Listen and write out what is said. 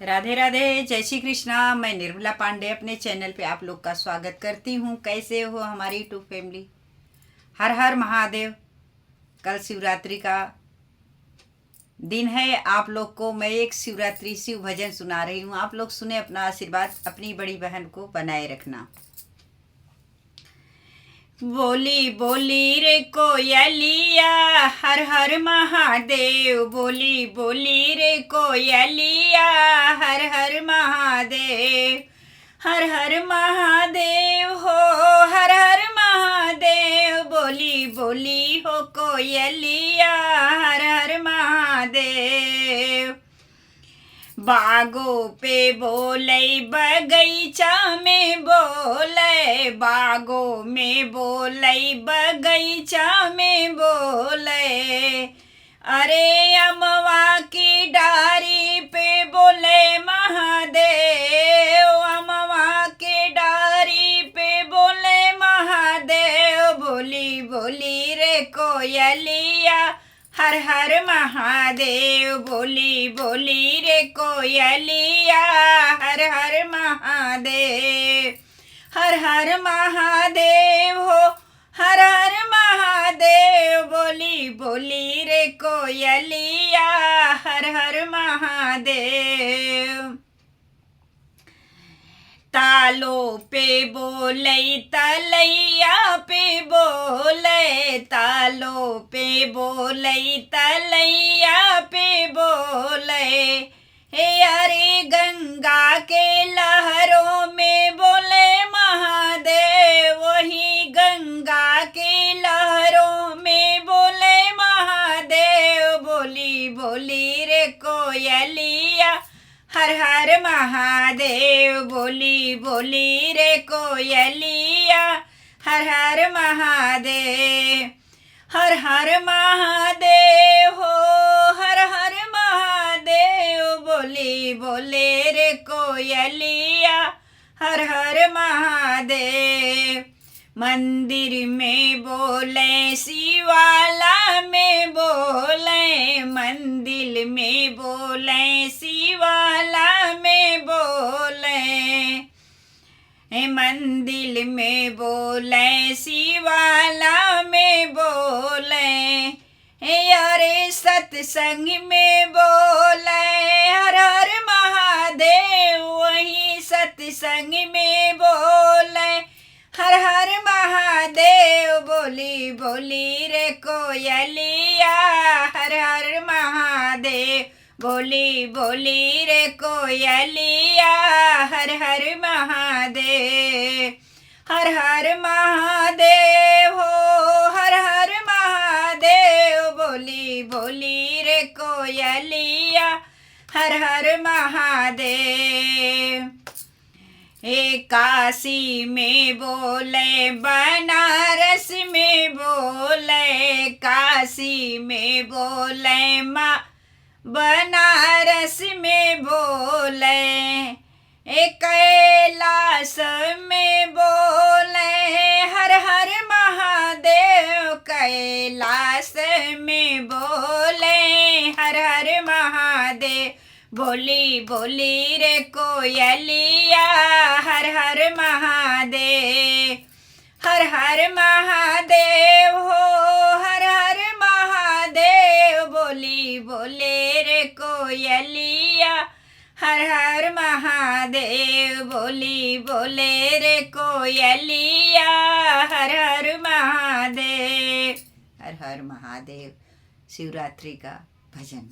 राधे राधे, जय श्री कृष्णा। मैं निर्मला पांडे अपने चैनल पे आप लोग का स्वागत करती हूँ। कैसे हो हमारी यूट्यूब फैमिली? हर हर महादेव। कल शिवरात्रि का दिन है। आप लोग को मैं एक शिवरात्रि शिव भजन सुना रही हूँ। आप लोग सुने, अपना आशीर्वाद अपनी बड़ी बहन को बनाए रखना। बोली बोली रे कोयलिया, हर हर महादेव। बोली बोली रे कोयलिया, हर हर महादेव। हर हर महादेव हो, हर हर महादेव। बोली बोली हो कोयलिया, हर हर महादेव। बागों पे बोले बगीचा में बोले, बागों में बोले बगीचा में बोले। अरे अमवा की डारी पे बोले महादेव, अमवा के डारी पे बोले महादेव। बोली बोली रे कोयलिया, हर हर महादेव। बोली बोली रे कोयलिया, हर हर महादेव। हर हर महादेव हो, हर हर महादेव। बोली बोली रे कोयलिया, हर हर महादेव। तालों पे बोले तलैया पे बोले, तालों पे बोले तलैया पे बोले। हे अरे गंगा के लहरों में बोले महादेव, वही गंगा के लहरों में बोले महादेव। बोली बोली रे कोयलिया, हर हर महादेव। बोली बोली रे कोयलिया, हर हर महादेव। हर हर महादेव हो, हर हर महादेव। बोली बोले रे कोयलिया, हर हर महादेव। मंदिर में बोले, शिवाला में बोले, मंदिर में बोले, शिवाला में बोले। मंदिर में बोले, शिवाला में बोले। अरे सत्संग में बोले, हर हर महादेव। वही सत्संग में बोले, हर हर महादेव। बोली बोली रे कोयलिया, हर हर महादेव। बोली बोली रे कोयलिया, हर हर महादेव। हर हर महादेव हो, हर हर महादेव। बोली बोली रे कोयलिया, हर हर महादेव। काशी में बोले, बनारस में बोले, काशी में बोले माँ, बनारस में बोले। कैलाश में बोले, हर हर महादेव। कैलाश में बोले, हर हर महादेव। बोली बोली रे कोयलिया, हर हर महादेव। हर हर महादेव हो, हर हर महादेव। बोली बोले रे कोयलिया, हर हर महादेव। बोली बोले रे कोयलिया, हर हर महादेव। हर हर महादेव। शिवरात्रि का भजन।